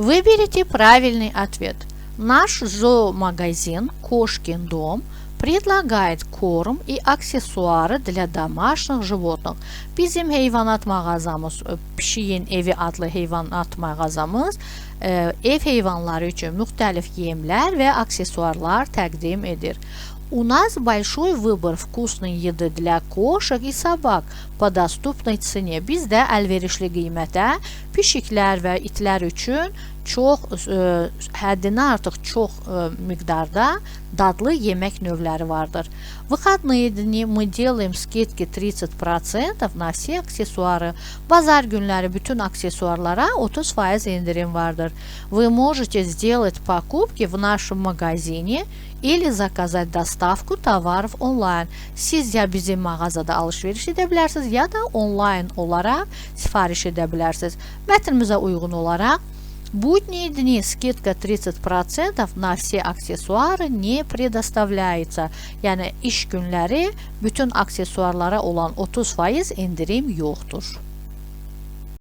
Выберите правильный ответ. Наш зоомагазин «Кошкин дом» предлагает корм и аксессуары для домашних животных. Bizim heyvanat mağazamız, Pişiyin evi adlı heyvanat mağazamız ev heyvanları üçün müxtəlif yemlər və aksesuarlar təqdim edir. У нас большой выбор вкусной еды для кошек и собак по доступной цене. Bizdə əlverişli qiymətə pişiklər və itlər üçün həddindən artıq çox miqdarda dadlı yemək növləri vardır. В выходные dni мы делаем скидки 30% на все аксессуары. Bazar günləri bütün aksesuarlara 30% indirim vardır. Вы можете сделать покупки в нашем магазине или заказать доставку tavarof onlayn. Siz ya bizim mağazada alışveriş edə bilərsiniz, ya da onlayn olaraq sifariş edə bilərsiniz. Mətnimizə uyğun olaraq будние дни скидка 30% на все аксессуары не предоставляется. Yəni iş günləri bütün aksesuarlara olan 30% indirim yoxdur.